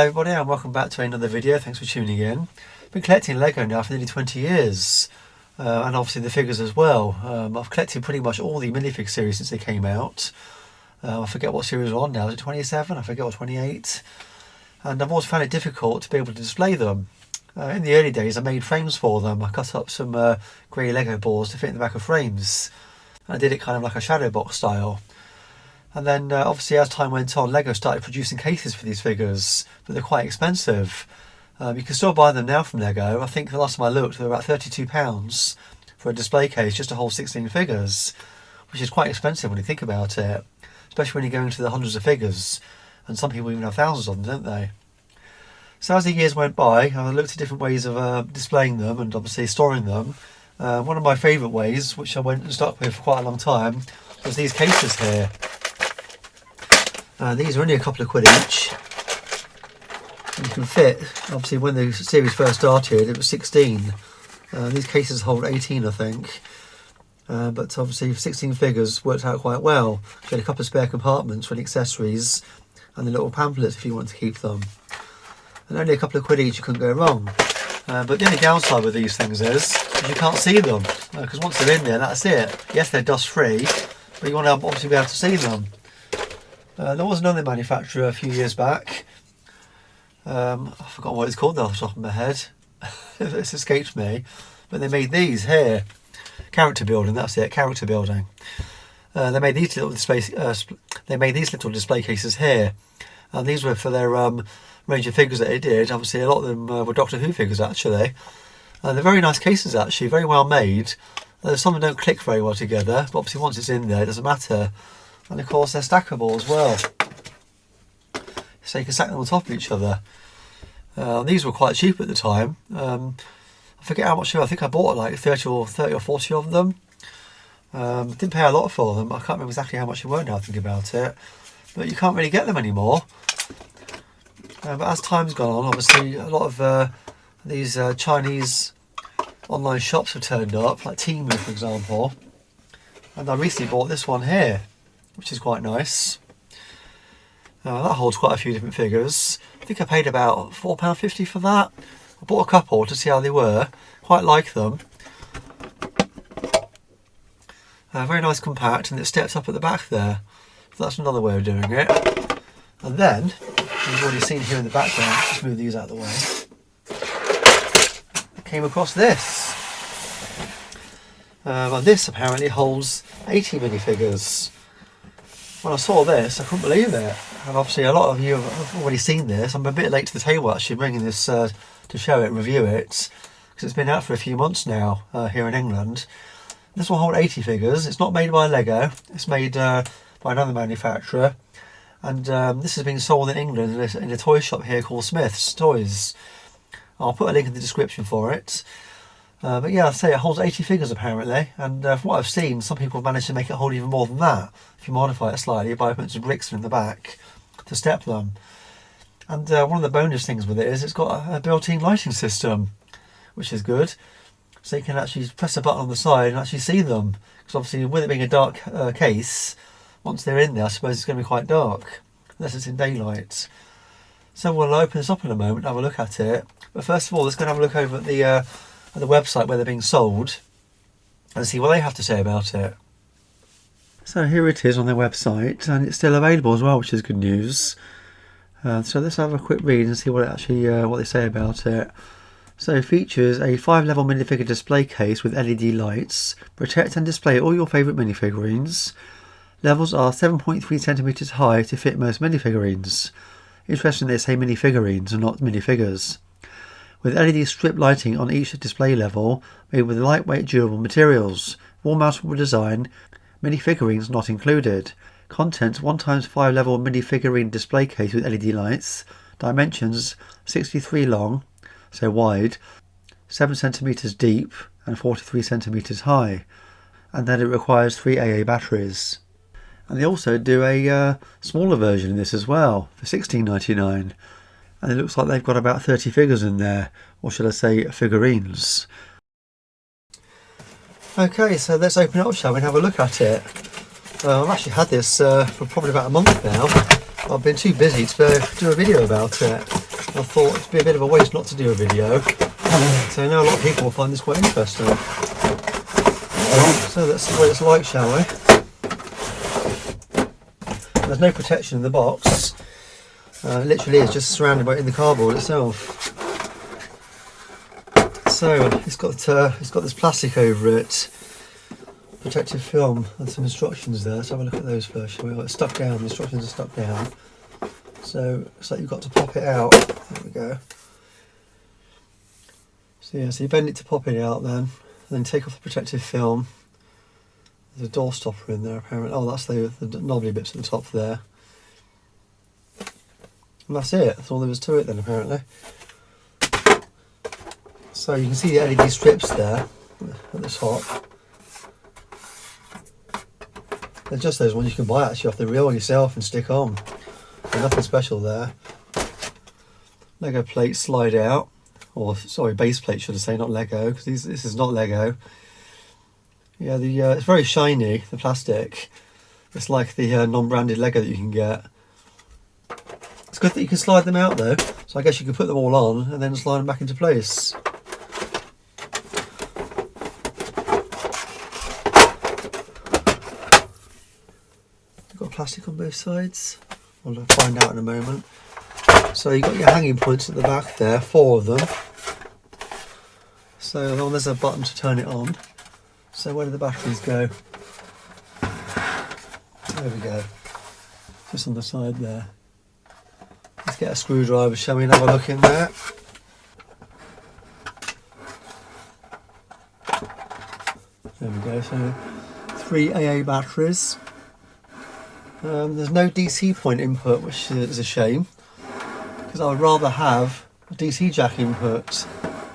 Hello everybody and welcome back to another video. Thanks for tuning in. I've been collecting Lego now for nearly 20 years and obviously the figures as well. I've collected pretty much all the minifig series since they came out. I forget what series we're on now, is it 27? I forget, or 28. And I've always found it difficult to be able to display them. In the early days I made frames for them. I cut up some grey Lego boards to fit in the back of frames. And I did it kind of like a shadow box style. And then obviously as time went on, Lego started producing cases for these figures, but they're quite expensive. You can still buy them now from Lego. I think the last time I looked, they were about £32 for a display case just to hold 16 figures, which is quite expensive when you think about it, especially when you go into the hundreds of figures, and some people even have thousands of them, don't they? So as the years went by, I looked at different ways of displaying them and obviously storing them. One of my favourite ways, which I went and stuck with for quite a long time, was these cases here. These are only a couple of quid each. And you can fit, obviously when the series first started it was 16. These cases hold 18 I think. But obviously 16 figures worked out quite well. You had a couple of spare compartments for the accessories and the little pamphlets if you want to keep them. And only a couple of quid each, you couldn't go wrong. But the only downside with these things is you can't see them. Because once they're in there, that's it. Yes, they're dust free, but you want to obviously be able to see them. There was another manufacturer a few years back. I've forgotten what it's called off the top of my head. It's escaped me. But they made these here. Character building, that's it, character building. They made these little display cases here. And these were for their range of figures that they did. Obviously a lot of them were Doctor Who figures actually. They're very nice cases actually, very well made. Some of them don't click very well together, but obviously once it's in there it doesn't matter. And of course they're stackable as well, so you can stack them on top of each other. These were quite cheap at the time. I forget how much. I think I bought like 30 or 40 of them. Didn't pay a lot for them. I can't remember exactly how much they were now I think about it, but you can't really get them anymore. But as time's gone on, obviously a lot of these Chinese online shops have turned up, like Temu for example. And I recently bought this one here, which is quite nice. That holds quite a few different figures. I think I paid about £4.50 for that. I bought a couple to see how they were. Quite like them. Very nice compact, and it steps up at the back there. So that's another way of doing it. And then, you've already seen here in the background, just move these out of the way. I came across this. And this apparently holds 80 minifigures. When I saw this, I couldn't believe it. And obviously a lot of you have already seen this. I'm a bit late to the table actually bringing this to show it, review it, because it's been out for a few months now here in England. This will hold 80 figures. It's not made by Lego. It's made by another manufacturer. And this is being sold in England in a toy shop here called Smyths Toys. I'll put a link in the description for it. But yeah, I'd say it holds 80 figures apparently, and from what I've seen, some people have managed to make it hold even more than that, if you modify it slightly by putting some bricks in the back to step them. And one of the bonus things with it is it's got a built-in lighting system, which is good. So you can actually press a button on the side and actually see them, because obviously with it being a dark case, once they're in there I suppose it's going to be quite dark, unless it's in daylight. So we'll open this up in a moment and have a look at it. But first of all, let's go and have a look over at the website where they're being sold and see what they have to say about it. So here it is on their website, and it's still available as well, which is good news. So let's have a quick read and see what it actually what they say about it. So it features a 5-level minifigure display case with LED lights. Protect and display all your favourite minifigurines. Levels are 7.3 centimetres high to fit most minifigurines. Interesting they say minifigurines and not minifigures. With LED strip lighting on each display level, made with lightweight durable materials. Wall mountable design, minifigurines not included. Contents 1x5 level minifigurine display case with LED lights. Dimensions 63 long, so wide, 7 centimetres deep and 43 centimetres high. And then it requires 3 AA batteries. And they also do a smaller version of this as well for $16.99. And it looks like they've got about 30 figures in there, or should I say figurines. Okay, so let's open it up, shall we, and have a look at it. I've actually had this for probably about a month now. I've been too busy to do a video about it. I thought it'd be a bit of a waste not to do a video. So I know a lot of people will find this quite interesting. So let's see what it's like, shall we? There's no protection in the box. It literally is just surrounded by in the cardboard itself. So it's got this plastic over it, protective film, and some instructions there. Let's have a look at those first, shall we? It's stuck down. The instructions are stuck down. So it's like you've got to pop it out. There we go. So yeah, so you bend it to pop it out, then take off the protective film. There's a door stopper in there apparently. Oh, that's the knobbly bits at the top there. And that's it. That's all there is to it then apparently. So you can see the LED strips there at the top. They're just those ones you can buy actually off the reel yourself and stick on. There's nothing special there. Lego plates slide out. Or sorry, base plate should I say, not Lego, because this is not Lego. Yeah, it's very shiny, the plastic. It's like the non-branded Lego that you can get. It's good that you can slide them out though, so I guess you can put them all on and then slide them back into place. You've got plastic on both sides. We'll find out in a moment. So you've got your hanging points at the back there, 4 of them. So there's a button to turn it on. So where do the batteries go? There we go. Just on the side there. Let's get a screwdriver, shall we, and have a look in there. There we go, so 3 AA batteries. There's no DC point input, which is a shame, because I would rather have a DC jack input.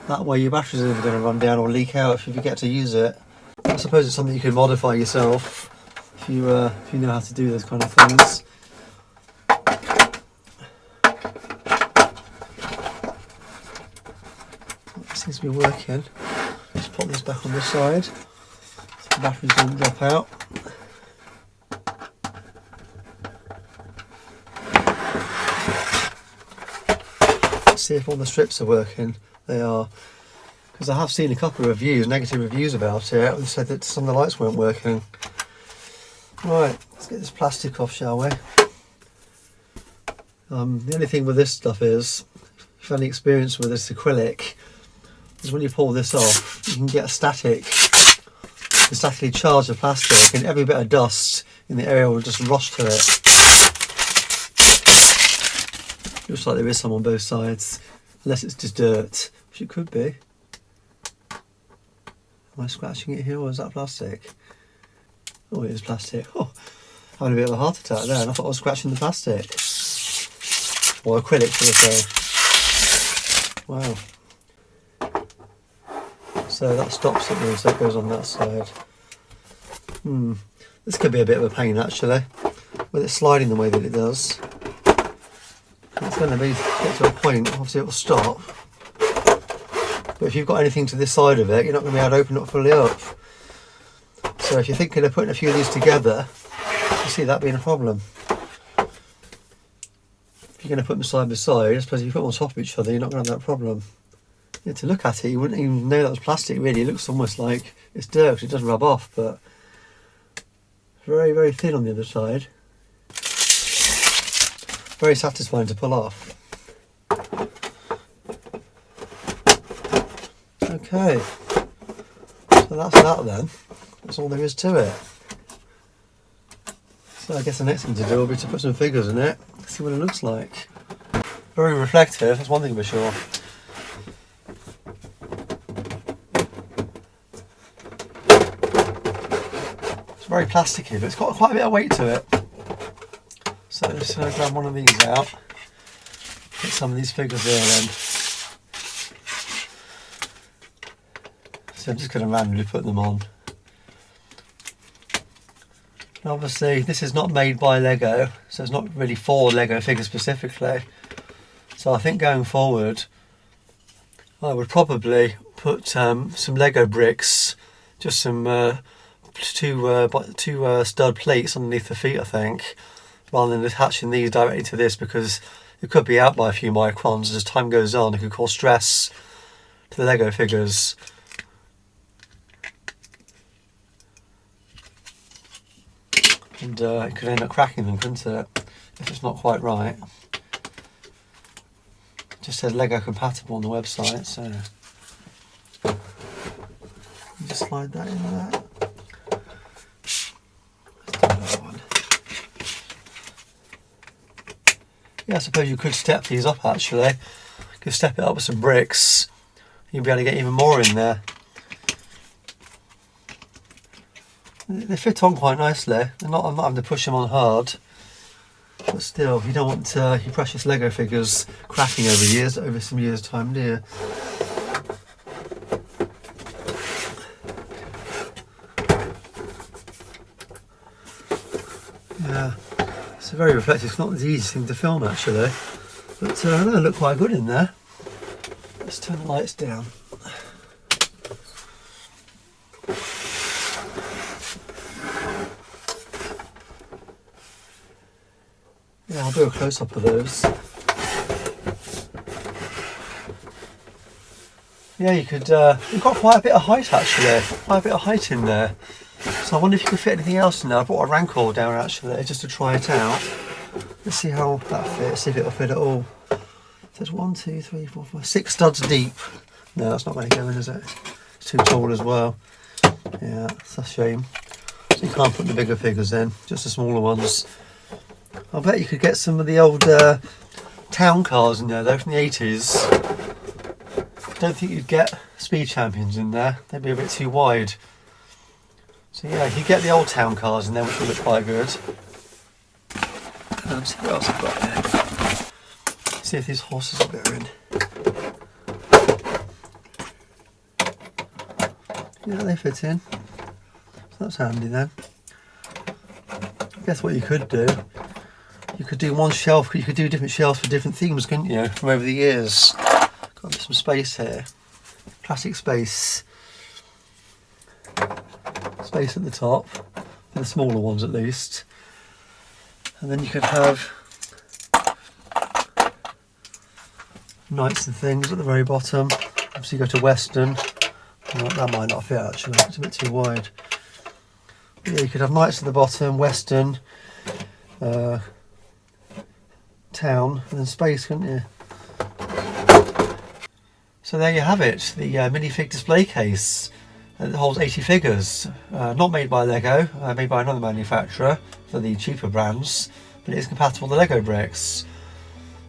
That way your batteries are never going to run down or leak out if you forget to use it. I suppose it's something you can modify yourself if you know how to do those kind of things. It seems to be working. Just pop this back on the side so the batteries don't drop out. Let's see if all the strips are working. They are, because I have seen a couple of reviews, negative reviews about it, and said that some of the lights weren't working. Right, let's get this plastic off, shall we? The only thing with this stuff is, if you've had any experience with this acrylic, is when you pull this off, you can get a statically charge the plastic, and every bit of dust in the area will just rush to it. Looks like there is some on both sides, unless it's just dirt, which it could be. Am I scratching it here, or is that plastic? Oh, it is plastic. Oh, having a bit of a heart attack there, and I thought I was scratching the plastic. Or acrylic, should I say. Wow. So that stops it now, so it goes on that side. This could be a bit of a pain actually, with it sliding the way that it does. It's going to be, get to a point, obviously it will stop. But if you've got anything to this side of it, you're not going to be able to open it fully up. So if you're thinking of putting a few of these together, you see that being a problem. If you're going to put them side by side, I suppose if you put them on top of each other, you're not going to have that problem. Yeah, to look at it, you wouldn't even know that was plastic really. It looks almost like it's dirt because it doesn't rub off, but very, very thin on the other side. Very satisfying to pull off. Okay, so that's that then. That's all there is to it. So I guess the next thing to do will be to put some figures in it, see what it looks like. Very reflective, that's one thing for sure. It's very plasticky, but it's got quite a bit of weight to it. So let's grab one of these out. Put some of these figures there then. So I'm just going to randomly put them on. And obviously this is not made by Lego, so it's not really for Lego figures specifically. So I think going forward I would probably put some Lego bricks, just some two stud plates underneath the feet I think, rather than attaching these directly to this, because it could be out by a few microns. As time goes on, it could cause stress to the Lego figures. And it could end up cracking them, couldn't it? If it's not quite right. It just said Lego compatible on the website, so just slide that in there. Let's do that one. Yeah, I suppose you could step these up actually. You could step it up with some bricks. You'll be able to get even more in there. They fit on quite nicely. I'm not having to push them on hard. But still, you don't want your precious Lego figures cracking over some years' time, do you? Yeah, it's very reflective. It's not the easiest thing to film actually, but I know they look quite good in there. Let's turn the lights down. Yeah, I'll do a close-up of those. Yeah, you've got quite a bit of height actually, quite a bit of height in there. So I wonder if you could fit anything else in there. I brought a Rancor down actually, just to try it out. Let's see how that fits, see if it'll fit at all. So it's 1, 2, 3, 4, 5, 6 studs deep. No, that's not going to go in, is it? It's too tall as well. Yeah, that's a shame. So you can't put the bigger figures in, just the smaller ones. I bet you could get some of the old town cars in there though, from the 80s. Don't think you'd get Speed Champions in there, they'd be a bit too wide. So yeah, you get the old town cars in there, which will look quite good. Let's see what else I've got here. See if these horses will go in. Yeah, they fit in. So that's handy then. I guess what you could do, you could do one shelf, you could do different shelves for different themes, couldn't you, from over the years. Got some space here. Classic space. Space at the top, for the smaller ones at least. And then you could have knights and things at the very bottom. Obviously you go to Western. Well, that might not fit actually, it's a bit too wide. But yeah, you could have knights at the bottom, Western, town, and then space, couldn't you? So there you have it, the minifig display case. It holds 80 figures, not made by Lego, made by another manufacturer for the cheaper brands, but it is compatible with the Lego bricks.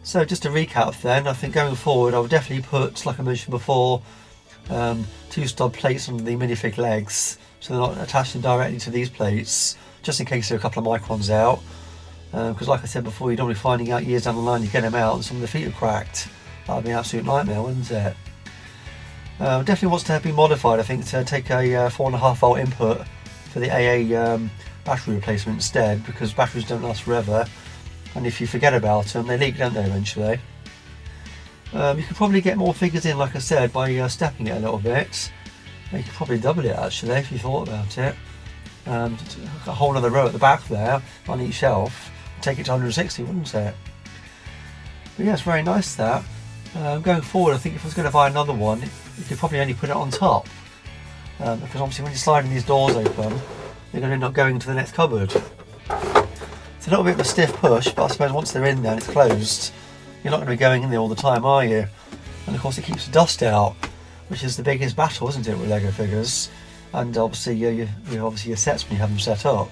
So just to recap then, I think going forward I would definitely put, like I mentioned before, 2 stud plates on the minifig legs, so they're not attaching directly to these plates, just in case they're a couple of microns out. Because like I said before, you don't be finding out years down the line you get them out and some of the feet are cracked. That would be an absolute nightmare, wouldn't it? Definitely wants to be modified, I think, to take a 4.5 volt input for the AA battery replacement instead, because batteries don't last forever, and if you forget about them, they leak, don't they, eventually? You could probably get more figures in, like I said, by stepping it a little bit. You could probably double it actually, if you thought about it. A whole other row at the back there, on each shelf, take it to 160, wouldn't it? But yeah, it's very nice that. Going forward, I think if I was going to buy another one, you could probably only put it on top, because obviously when you're sliding these doors open, they're going to end up going into the next cupboard. It's a little bit of a stiff push, but I suppose once they're in there and it's closed, you're not going to be going in there all the time, are you? And of course it keeps the dust out, which is the biggest battle, isn't it, with Lego figures? And obviously, obviously your sets when you have them set up,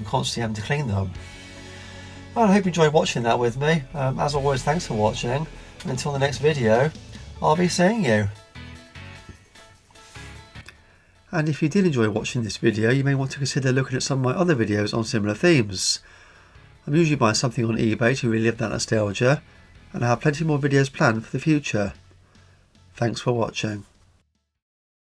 constantly having to clean them. Well, I hope you enjoyed watching that with me. As always, thanks for watching, and until the next video, I'll be seeing you. And if you did enjoy watching this video, you may want to consider looking at some of my other videos on similar themes. I'm usually buying something on eBay to relive that nostalgia, and I have plenty more videos planned for the future. Thanks for watching.